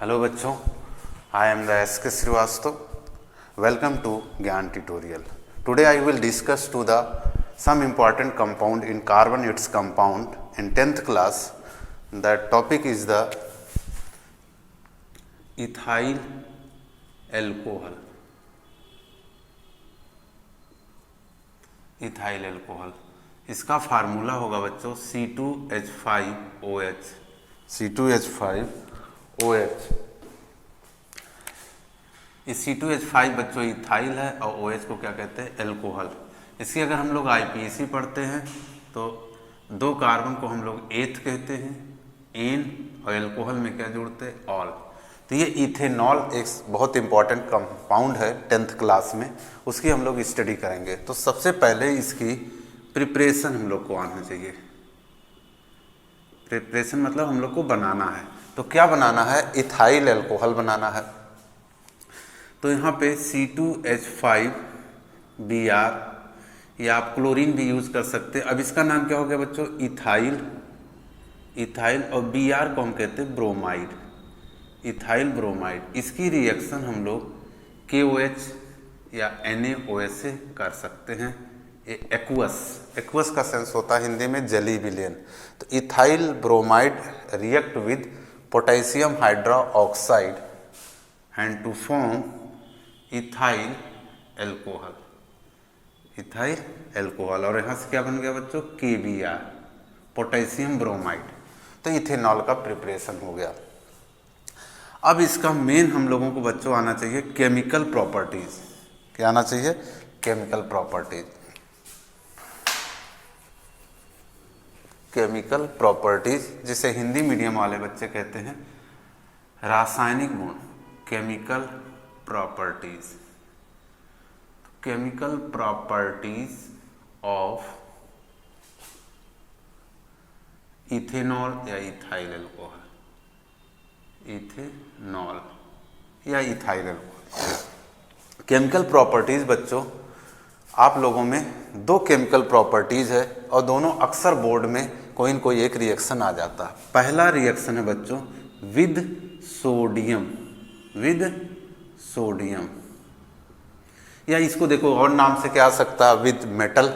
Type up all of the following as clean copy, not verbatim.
Hello बच्चों, I am the S K Srivastava. Welcome to Gyan tutorial. Today I will discuss to the some important compound in carbon its compound in 10th class. The topic is the ethyl alcohol. Ethyl alcohol, इसका formula होगा बच्चों C2H5OH. C2H5OH. इस C2H5 बच्चों ethyl है और OH को क्या कहते हैं? एल्कोहल. इसकी अगर हम लोग IPAC पढ़ते हैं तो दो कार्बन को हम लोग एथ कहते हैं, एन, और एल्कोहल में क्या जोड़ते हैं? ऑल. तो ये इथेनॉल एक बहुत इंपॉर्टेंट कंपाउंड है 10th क्लास में, उसकी हम लोग स्टडी करेंगे. तो सबसे पहले इसकी प्रिपरेशन हम लोग को आना चाहिए. प्रिपरेशन मतलब हम लोग को बनाना है. तो क्या बनाना है? इथाइल एल्कोहल बनाना है. तो यहाँ पे C2H5Br, या आप क्लोरीन भी यूज कर सकते हैं. अब इसका नाम क्या हो गया बच्चों? इथाइल. और Br को हम कहते हैं ब्रोमाइड, इथाइल ब्रोमाइड. इसकी रिएक्शन हम लोग KOH या NaOH से कर सकते हैं. एक्वस का सेंस होता है हिंदी में जली विलयन. तो ethyl bromide react with potassium hydroxide and to form ethyl alcohol. Ethyl alcohol. और यहाँ से क्या बन गया बच्चों? KBr, potassium bromide. तो इथेनॉल का प्रिपरेशन हो गया. अब इसका मेन हम लोगों को बच्चों आना चाहिए केमिकल प्रॉपर्टीज. क्या आना चाहिए? Chemical properties. केमिकल प्रॉपर्टीज जिसे हिंदी मीडियम वाले बच्चे कहते हैं रासायनिक गुण. Chemical properties. Chemical properties of ethanol या इथाइल एल्कोहल. इथेनॉल या इथाइल एल्कोहल. केमिकल प्रॉपर्टीज बच्चों आप लोगों में दो केमिकल प्रॉपर्टीज है और दोनों अक्सर बोर्ड में कोई न कोई एक रिएक्शन आ जाता है. पहला रिएक्शन है बच्चों विद सोडियम. विद सोडियम, या इसको देखो और नाम से क्या आ सकता है? विद मेटल,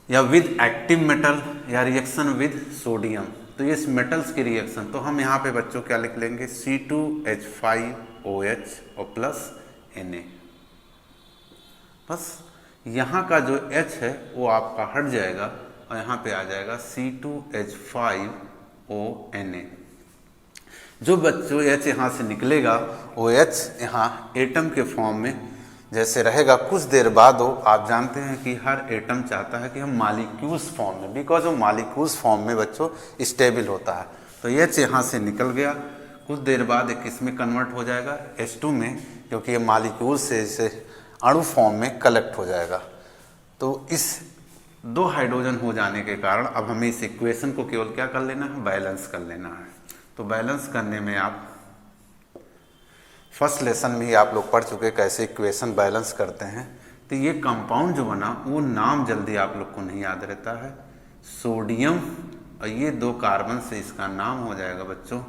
या विद एक्टिव मेटल, या रिएक्शन विद सोडियम. तो ये मेटल्स की रिएक्शन. तो हम यहाँ पे बच्चों क्या लिख लेंगे? C2H5OH और प्लस Na. बस यहाँ का जो H है वो आपका हट जाएगा और यहाँ पे आ जाएगा C2H5ONa. जो बच्चों H यहाँ से निकलेगा वो H यहाँ एटम के फॉर्म में जैसे रहेगा. कुछ देर बाद वो आप जानते हैं कि हर एटम चाहता है कि हम मालिक्यूल्स फॉर्म में, बिकॉज वो मालिक्यूल्स फॉर्म में बच्चों स्टेबल होता है. तो H यहाँ से निकल गया, कुछ देर बाद एक इसमें कन्वर्ट हो जाएगा H2 में, क्योंकि ये मालिक्यूल से इसे अणु फॉर्म में कलेक्ट हो जाएगा. तो इस दो हाइड्रोजन हो जाने के कारण अब हमें इस इक्वेशन को केवल क्या कर लेना है? बैलेंस कर लेना है. तो बैलेंस करने में आप फर्स्ट लेसन में ही आप लोग पढ़ चुके कैसे इक्वेशन बैलेंस करते हैं. तो ये कंपाउंड जो बना वो नाम जल्दी आप लोग को नहीं याद रहता है. सोडियम और ये दो कार्बन से इसका नाम हो जाएगा बच्चों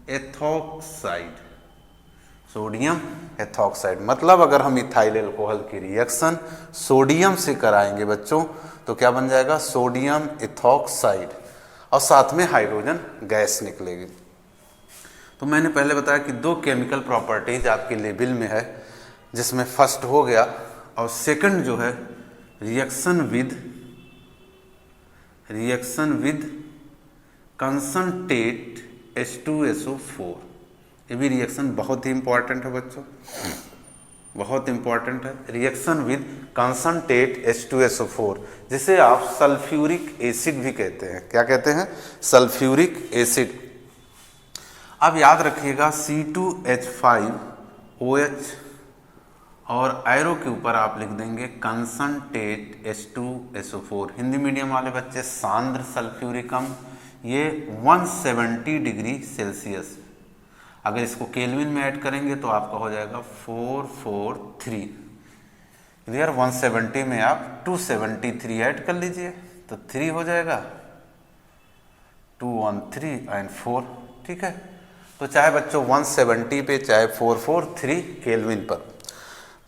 एथॉक्साइड. Sodium ethoxide. मतलब अगर हम इथाइल एल्कोहल की रिएक्शन सोडियम से कराएंगे बच्चों तो क्या बन जाएगा? सोडियम एथॉक्साइड, और साथ में हाइड्रोजन गैस निकलेगी. तो मैंने पहले बताया कि दो केमिकल प्रॉपर्टीज आपके लेवल में है, जिसमें फर्स्ट हो गया और सेकंड जो है रिएक्शन विद कंसंट्रेट H2SO4. ये भी रिएक्शन बहुत ही इंपॉर्टेंट है बच्चों, बहुत इंपॉर्टेंट है. रिएक्शन विद कंसंट्रेट H2SO4 जिसे आप सल्फ्यूरिक एसिड भी कहते हैं. क्या कहते हैं? Sulphuric acid. अब याद रखिएगा C2H5OH और एरो के ऊपर आप लिख देंगे कंसंट्रेट H2SO4. हिंदी मीडियम वाले बच्चे सांद्र सल्फ्यूरिक अम्ल, ये 170 डिग्री सेल्सियस. अगर इसको केल्विन में ऐड करेंगे तो आपका हो जाएगा 443. क्लियर? 170 में आप 273 ऐड कर लीजिए तो 3 हो जाएगा, 213 एंड 4. ठीक है. तो चाहे बच्चों 170 पे चाहे 443 केल्विन पर।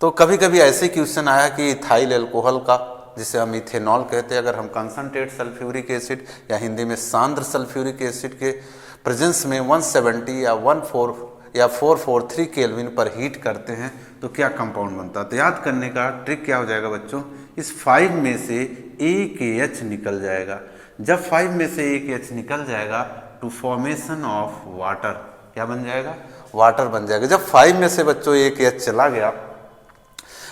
तो कभी कभी ऐसे क्वेश्चन आया कि इथाइल अल्कोहल का, जिसे हम इथेनॉल कहते हैं, अगर हम कंसंट्रेट सल्फ्यूरिक एसिड या हिंदी में सांद्र सल्फ्यूरिक एसिड के प्रेजेंस में 170 या 443 केल्विन पर हीट करते हैं तो क्या कंपाउंड बनता है। तो याद करने का ट्रिक क्या हो जाएगा बच्चों, इस 5 में से एक एच निकल जाएगा। जब 5 में से एक एच निकल जाएगा टू फॉर्मेशन ऑफ वाटर, क्या बन जाएगा, वाटर बन जाएगा। जब 5 में से बच्चों एक एच चला गया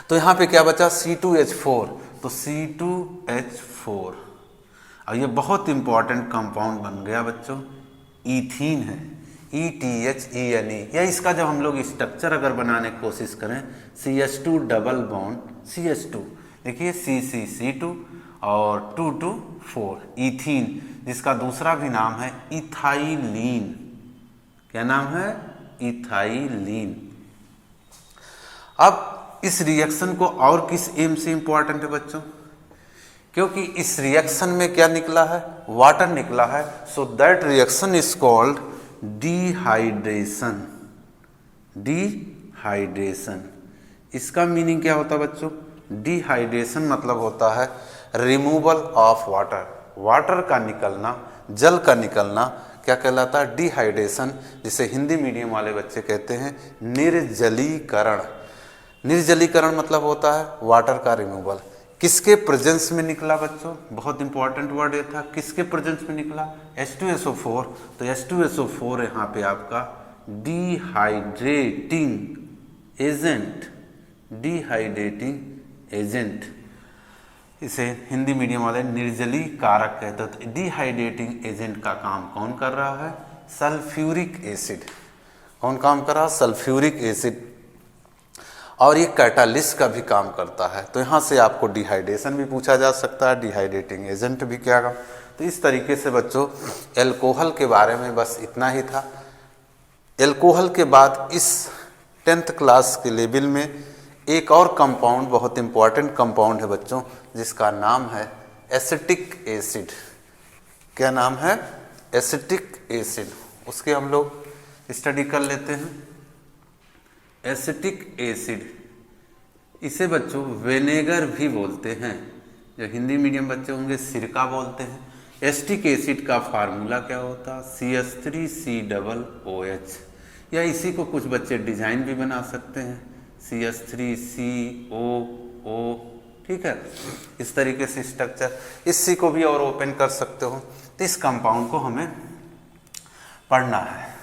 तो यहाँ पे क्या बचा, C2H4, तो C2H4, और ये बहुत इंपॉर्टेंट कंपाउंड बन गया बच्चों, ईथीन है, ETHENE। या इसका जब हम लोग स्ट्रक्चर अगर बनाने की कोशिश करें, CH2 डबल बॉन्ड CH2, देखिए CC2 और 2 ईथीन, जिसका दूसरा भी नाम है इथाइलीन। क्या नाम है, इथाइलीन। अब इस रिएक्शन को और किस एम से इंपॉर्टेंट है बच्चों, क्योंकि इस रिएक्शन में क्या निकला है, वाटर निकला है। So that reaction is called dehydration. Dehydration, इसका मीनिंग क्या होता है बच्चों, डिहाइड्रेशन मतलब होता है रिमूवल ऑफ वाटर, वाटर का निकलना, जल का निकलना, क्या कहलाता है, डिहाइड्रेशन, जिसे हिंदी मीडियम वाले बच्चे कहते हैं निर्जलीकरण। निर्जलीकरण मतलब होता है वाटर का रिमूवल। किसके प्रेजेंस में निकला बच्चों, बहुत इंपॉर्टेंट वर्ड ये था, किसके प्रेजेंस में निकला, H2SO4। तो H2SO4 यहाँ पे आपका डिहाइड्रेटिंग एजेंट, डिहाइड्रेटिंग एजेंट, इसे हिंदी मीडियम वाले निर्जली कारक कहते हैं। तो डिहाइड्रेटिंग एजेंट का काम कौन कर रहा है, सल्फ्यूरिक एसिड। कौन काम कर रहा है, सल्फ्यूरिक एसिड। और ये कैटालिस्ट का भी काम करता है। तो यहाँ से आपको डिहाइड्रेशन भी पूछा जा सकता है, डिहाइड्रेटिंग एजेंट भी क्या काम। तो इस तरीके से बच्चों एल्कोहल के बारे में बस इतना ही था। एल्कोहल के बाद इस 10th क्लास के लेवल में एक और कंपाउंड, बहुत इंपॉर्टेंट कंपाउंड है बच्चों, जिसका नाम है एसिटिक एसिड। क्या नाम है, एसिटिक एसिड। उसके हम लोग स्टडी कर लेते हैं। एसिटिक एसिड, इसे बच्चों विनेगर भी बोलते हैं, जो हिंदी मीडियम बच्चे होंगे सिरका बोलते हैं। एसिटिक एसिड का फार्मूला क्या होता, CH3COOH, या इसी को कुछ बच्चे डिजाइन भी बना सकते हैं, CH3COO, ठीक है। इस तरीके से स्ट्रक्चर, इसी को भी और ओपन कर सकते हो। तो इस कंपाउंड को हमें पढ़ना है।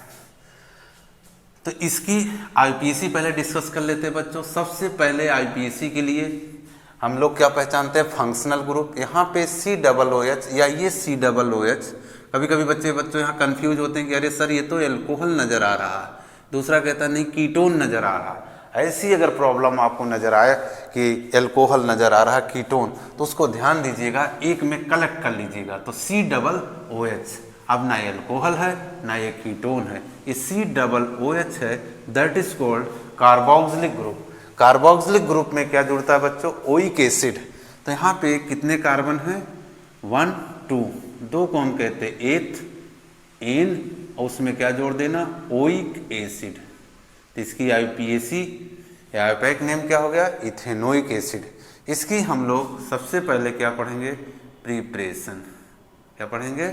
तो इसकी आईपीसी पहले डिस्कस कर लेते हैं बच्चों। सबसे पहले आईपीसी के लिए हम लोग क्या पहचानते हैं, फंक्शनल ग्रुप। यहाँ पे COOH या ये COOH, कभी कभी बच्चों यहाँ कंफ्यूज होते हैं कि अरे सर ये तो एल्कोहल नज़र आ रहा है, दूसरा कहता नहीं कीटोन नज़र आ रहा है। ऐसी अगर प्रॉब्लम आपको नज़र आए कि एल्कोहल नज़र आ रहा है, कीटोन, तो उसको ध्यान दीजिएगा, एक में कलेक्ट कर लीजिएगा। तो COOH, अब ना एल्कोहल है ना ये कीटोन है, ये COOH है, that is called carboxylic group. Carboxylic group में क्या जुड़ता है बच्चों, ओइक एसिड। तो यहाँ पे कितने कार्बन हैं, 1 2, दो को हम कहते हैं एथ, एन, और उसमें क्या जोड़ देना, ओइक एसिड। तो इसकी आईपीएसी या आईपैक नेम क्या हो गया, इथेनोइक एसिड। इसकी हम लोग सबसे पहले क्या पढ़ेंगे, प्रिपरेशन। क्या पढ़ेंगे,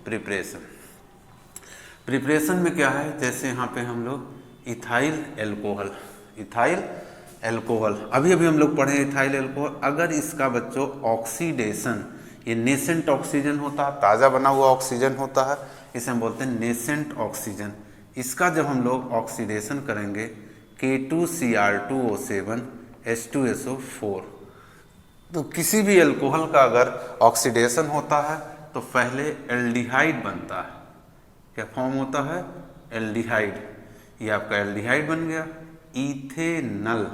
प्रिपरेशन। प्रिपरेशन में क्या है, जैसे यहाँ पे हम लोग इथाइल एल्कोहल, इथाइल एल्कोहल, अभी हम लोग पढ़े इथाइल एल्कोहल। अगर इसका बच्चों ऑक्सीडेशन, ये नेसेंट ऑक्सीजन होता है, ताज़ा बना हुआ ऑक्सीजन होता है, इसे हम बोलते हैं नेसेंट ऑक्सीजन। इसका जब हम लोग ऑक्सीडेशन करेंगे K2Cr2O7 H2SO4, तो किसी भी एल्कोहल का अगर ऑक्सीडेशन होता है तो पहले एल्डिहाइड बनता है। क्या फॉर्म होता है, एल्डिहाइड। ये आपका एल्डिहाइड बन गया, इथेनल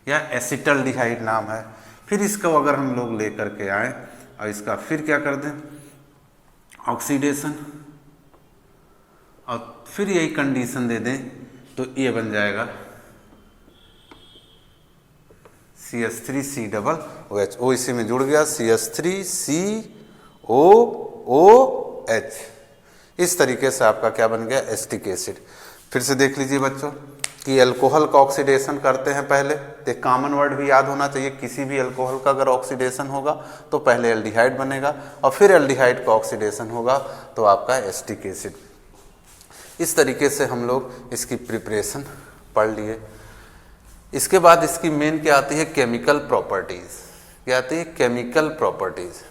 या एसिटल्डिहाइड नाम है। फिर इसको अगर हम लोग लेकर के आए और इसका फिर क्या कर दें, ऑक्सीडेशन, और फिर यही कंडीशन दे दें, तो ये बन जाएगा CH3COOH। ओ इसी में जुड़ गया, CH3COOH। इस तरीके से आपका क्या बन गया, एसिटिक एसिड। फिर से देख लीजिए बच्चों कि अल्कोहल का ऑक्सीडेशन करते हैं पहले, तो एक कॉमन वर्ड भी याद होना चाहिए, किसी भी अल्कोहल का अगर ऑक्सीडेशन होगा तो पहले एल्डिहाइड बनेगा और फिर एल्डिहाइड का ऑक्सीडेशन होगा तो आपका एसिटिक एसिड। इस तरीके से हम लोग इसकी प्रिपरेशन पढ़ लिए। इसके बाद इसकी मेन क्या आती है, केमिकल प्रॉपर्टीज। क्या आती है, केमिकल प्रॉपर्टीज।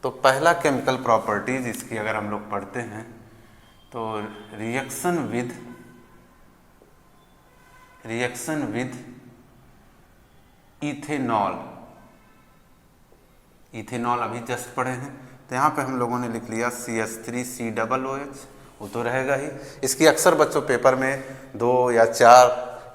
तो पहला केमिकल प्रॉपर्टीज इसकी अगर हम लोग पढ़ते हैं तो रिएक्शन विद इथेनॉल। इथेनॉल अभी जस्ट पढ़े हैं, तो यहाँ पे हम लोगों ने लिख लिया CH3COOH, वो तो रहेगा ही। इसकी अक्सर बच्चों पेपर में 2 या 4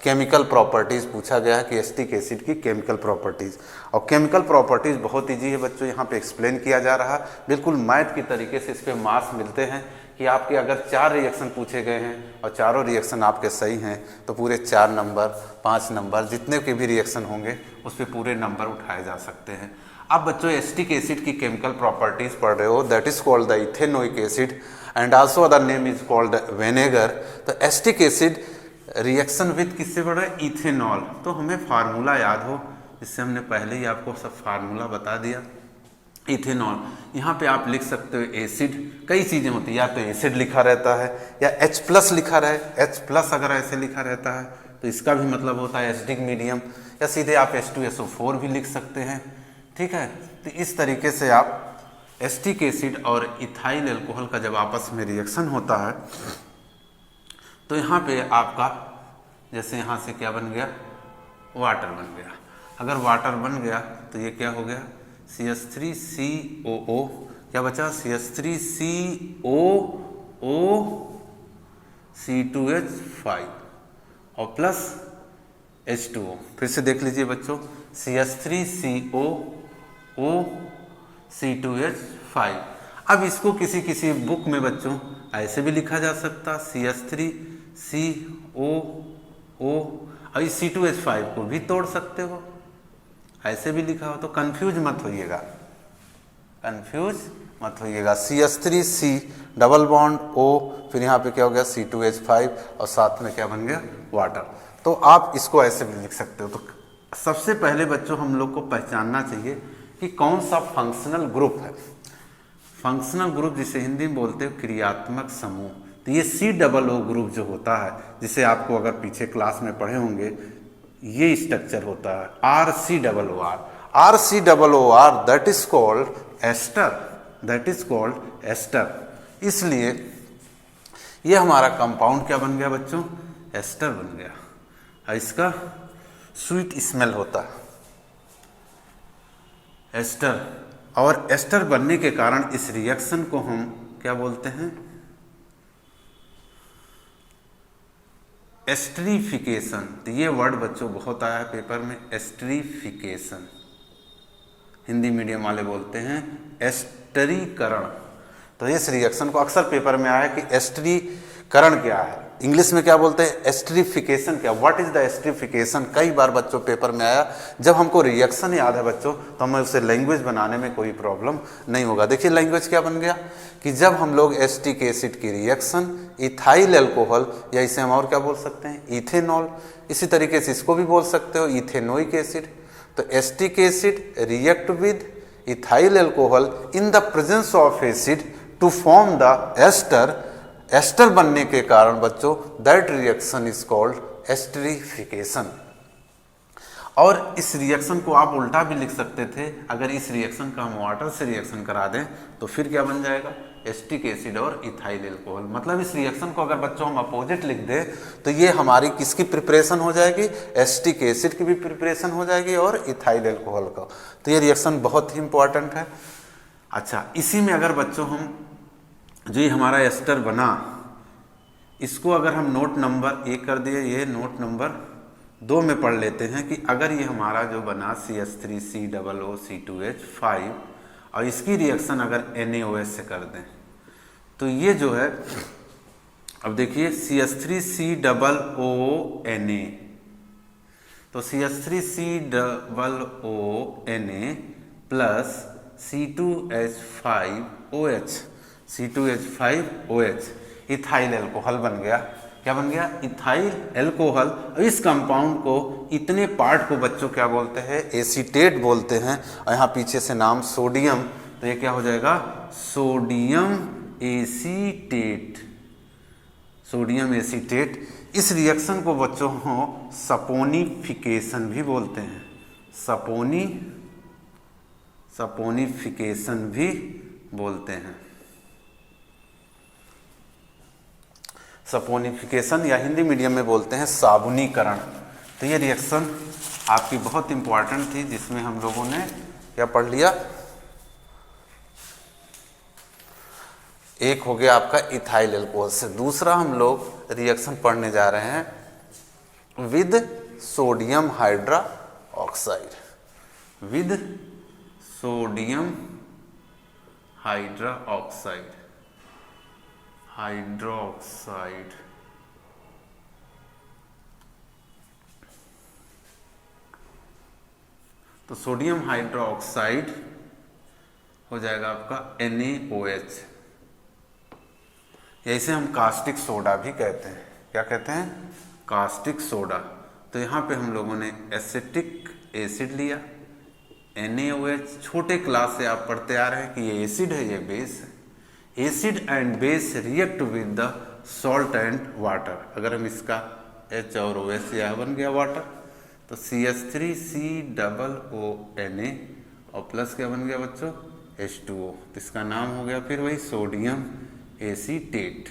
केमिकल प्रॉपर्टीज़ पूछा गया है कि एसिटिक एसिड की केमिकल प्रॉपर्टीज़। और केमिकल प्रॉपर्टीज़ बहुत ईजी है बच्चों, यहाँ पे एक्सप्लेन किया जा रहा है बिल्कुल मैथ की तरीके से। इस पे मार्क्स मिलते हैं कि आपके अगर 4 रिएक्शन पूछे गए हैं और चारों रिएक्शन आपके सही हैं तो पूरे 4 नंबर 5 नंबर जितने के भी रिएक्शन होंगे उस पर पूरे नंबर उठाए जा सकते हैं। अब बच्चों एसिटिक एसिड की केमिकल प्रॉपर्टीज़ पढ़ रहे हो, that is called the ethanoic acid and also other name is called vinegar. तो एसिटिक एसिड रिएक्शन विद किससे पढ़ रहे हैं, इथेनॉल। तो हमें फार्मूला याद हो, इससे हमने पहले ही आपको सब फार्मूला बता दिया। इथेनॉल, यहाँ पे आप लिख सकते हो एसिड, कई चीज़ें होती है, या तो एसिड लिखा रहता है या H+ लिखा रहे। H+ अगर ऐसे लिखा रहता है तो इसका भी मतलब होता है एसिडिक मीडियम, या सीधे आप H2SO4 भी लिख सकते हैं। ठीक है, तो इस तरीके से आप एसिटिक एसिड और इथाइल अल्कोहल का जब आपस में रिएक्शन होता है तो यहाँ पे आपका जैसे यहाँ से क्या बन गया, वाटर बन गया। अगर वाटर बन गया तो ये क्या हो गया, CH3COO, क्या बचा, CH3COO C2H5 और प्लस H2O। फिर से देख लीजिए बच्चों, CH3COO C2H5। अब इसको किसी किसी बुक में बच्चों ऐसे भी लिखा जा सकता, CH3COO, और इस C2H5 को भी तोड़ सकते हो, ऐसे भी लिखा हो। तो कंफ्यूज मत होइएगा, CH3C डबल बॉन्ड O, फिर यहाँ पे क्या हो गया C2H5 और साथ में क्या बन गया, वाटर। तो आप इसको ऐसे भी लिख सकते हो। तो सबसे पहले बच्चों हम लोग को पहचानना चाहिए कि कौन सा फंक्शनल ग्रुप है। फंक्शनल ग्रुप जिसे हिंदी में बोलते हैं क्रियात्मक समूह। तो ये COO ग्रुप जो होता है, जिसे आपको अगर पीछे क्लास में पढ़े होंगे, ये स्ट्रक्चर होता है RCOOR, that is called ester. इसलिए ये हमारा कंपाउंड क्या बन गया बच्चों, एस्टर बन गया। और इसका स्वीट स्मेल होता है एस्टर, और एस्टर बनने के कारण इस रिएक्शन को हम क्या बोलते हैं, एस्टरीफिकेशन। तो ये वर्ड बच्चों बहुत आया है पेपर में, एस्टरीफिकेशन। हिंदी मीडियम वाले बोलते हैं एस्टरीकरण। तो इस रिएक्शन को अक्सर पेपर में आया कि एस्टरीकरण क्या है, इंग्लिश में क्या बोलते हैं, एस्टरीफिकेशन क्या, व्हाट इज द एस्टरीफिकेशन। कई बार बच्चों पेपर में आया। जब हमको रिएक्शन याद है बच्चों तो हमें उसे लैंग्वेज बनाने में कोई प्रॉब्लम नहीं होगा। देखिए लैंग्वेज क्या बन गया कि जब हम लोग एसिटिक एसिड की रिएक्शन इथाइल अल्कोहल, या इसे हम और क्या बोल सकते हैं, इथेनॉल, इसी तरीके से इसको भी बोल सकते हो इथेनोइक एसिड। तो acetic acid react with ethyl alcohol in the presence of acid to form the ester. Ester बनने के कारण बच्चों that reaction is called esterification. और इस रिएक्शन को आप उल्टा भी लिख सकते थे, अगर इस रिएक्शन का हम वाटर से रिएक्शन करा दें तो फिर क्या बन जाएगा, एसिटिक एसिड और इथाइल अल्कोहल। मतलब इस रिएक्शन को अगर बच्चों हम अपोजिट लिख दें तो ये हमारी किसकी प्रिपरेशन हो जाएगी, एसिटिक एसिड की भी प्रिपरेशन हो जाएगी और इथाइल अल्कोहल का। तो ये रिएक्शन बहुत ही इंपॉर्टेंट है। अच्छा, इसी में अगर बच्चों हम जो ये हमारा एस्टर बना, इसको अगर हम नोट नंबर 1 कर दिए, ये नोट नंबर 2 में पढ़ लेते हैं कि अगर ये हमारा जो बना CH3COO C2H5 और इसकी रिएक्शन अगर NaOH से कर दें तो ये जो है, अब देखिए CH3COONA, तो CH3COONA plus C2H5OH ethyl alcohol बन गया। क्या बन गया? Ethyl alcohol. इस कंपाउंड को, इतने पार्ट को बच्चों क्या बोलते हैं? एसीटेट बोलते हैं। और यहाँ पीछे से नाम सोडियम, तो ये क्या हो जाएगा? Sodium acetate. Sodium acetate. इस रिएक्शन को बच्चों सपोनिफिकेशन भी बोलते हैं। सपोनिफिकेशन भी बोलते हैं। सपोनिफिकेशन या हिंदी मीडियम में बोलते हैं साबुनीकरण। तो ये रिएक्शन आपकी बहुत इंपॉर्टेंट थी, जिसमें हम लोगों ने क्या पढ़ लिया? एक हो गया आपका इथाइल एल्कोहल से। दूसरा हम लोग रिएक्शन पढ़ने जा रहे हैं with sodium hydra oxide. With sodium hydra oxide, hydroxide. तो सोडियम हाइड्रोक्साइड हो जाएगा आपका NaOH, या इसे हम कास्टिक सोडा भी कहते हैं। क्या कहते हैं? Caustic soda. तो यहाँ पे हम लोगों ने एसिटिक एसिड लिया, NaOH। छोटे क्लास से आप पढ़ते आ रहे हैं कि ये एसिड है, ये बेस है। Acid and base react with the salt and water. अगर हम इसका H और OH, यह बन गया वाटर, तो CH3COONA और प्लस क्या बन गया बच्चों? H2O। तो इसका नाम हो गया फिर वही सोडियम एसीटेट।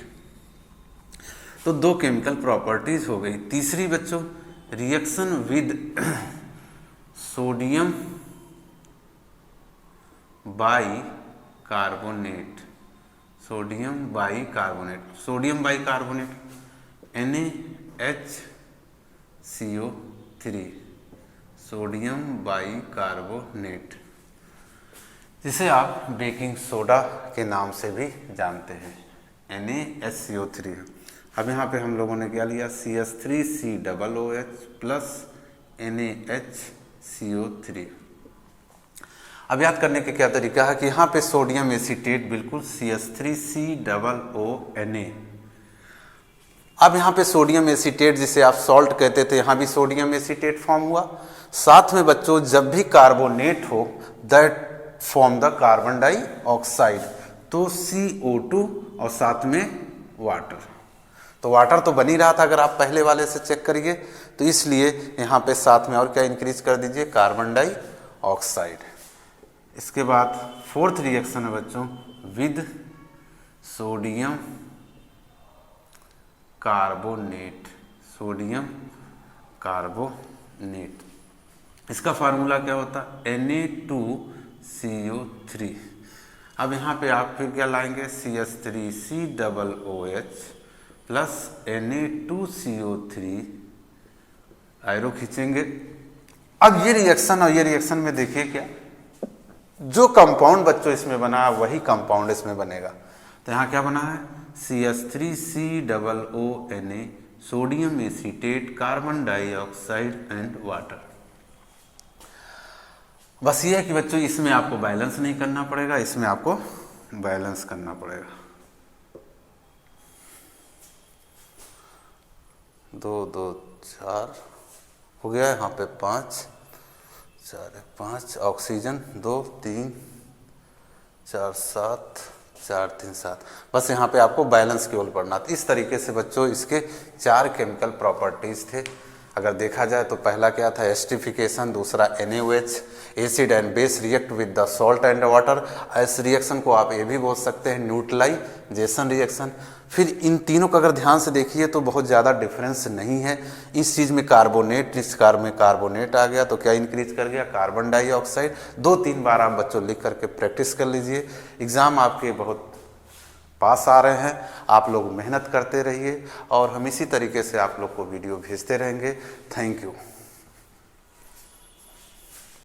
तो दो केमिकल प्रॉपर्टीज हो गई। तीसरी बच्चों, reaction with sodium by carbonate. Sodium by carbonate, sodium by carbonate NaHCO3, sodium by carbonate, जिसे आप बेकिंग सोडा के नाम से भी जानते हैं, NaHCO3। अब यहाँ पे हम लोगों ने क्या लिया? CH3COOH plus NaHCO3। अब याद करने के क्या तरीका है कि यहाँ पे सोडियम एसीटेट बिल्कुल CH3COONA। अब यहाँ पे सोडियम एसीटेट, जिसे आप सॉल्ट कहते थे, यहाँ भी सोडियम एसीटेट फॉर्म हुआ। साथ में बच्चों जब भी कार्बोनेट हो, that form the carbon dioxide, तो CO2 और साथ में वाटर। तो वाटर तो बन ही रहा था, अगर आप पहले वाले से चेक करिए, तो इसलिए यहाँ पे साथ में और क्या इंक्रीज कर दीजिए? Carbon dioxide. इसके बाद फोर्थ रिएक्शन है बच्चों with sodium carbonate. Sodium carbonate, इसका फार्मूला क्या होता? Na2CO3। अब यहाँ पे आप फिर क्या लाएंगे? CH3COOH प्लस Na2CO3, आयरो खींचेंगे। अब ये रिएक्शन और ये रिएक्शन में देखिए क्या, जो कंपाउंड बच्चों इसमें बना वही कंपाउंड इसमें बनेगा। तो यहाँ क्या बना है? CH3COONA, sodium acetate, carbon dioxide and water. बस ये है कि बच्चों इसमें आपको बैलेंस नहीं करना पड़ेगा, इसमें आपको बैलेंस करना पड़ेगा। 2 2 4 हो गया, यहाँ पे 5 4 1 5, ऑक्सीजन 2 3 4 7 4 3 7। बस यहाँ पे आपको बैलेंस केवल पढ़ना था। इस तरीके से बच्चों इसके 4 केमिकल प्रॉपर्टीज थे। अगर देखा जाए तो पहला क्या था? एस्टिफिकेशन। दूसरा NaOH, acid and base react with the salt and water. इस रिएक्शन को आप ये भी बोल सकते हैं न्यूट्रलाइजेशन रिएक्शन। फिर इन तीनों का अगर ध्यान से देखिए तो बहुत ज़्यादा डिफरेंस नहीं है। इस चीज़ में कार्बोनेट, इस कार में कार्बोनेट आ गया तो क्या इंक्रीज कर गया? Carbon dioxide. 2-3 बार आप बच्चों लिख करके प्रैक्टिस कर लीजिए। एग्ज़ाम आपके बहुत पास आ रहे हैं, आप लोग मेहनत करते रहिए और हम इसी तरीके से आप लोग को वीडियो भेजते रहेंगे। Thank you.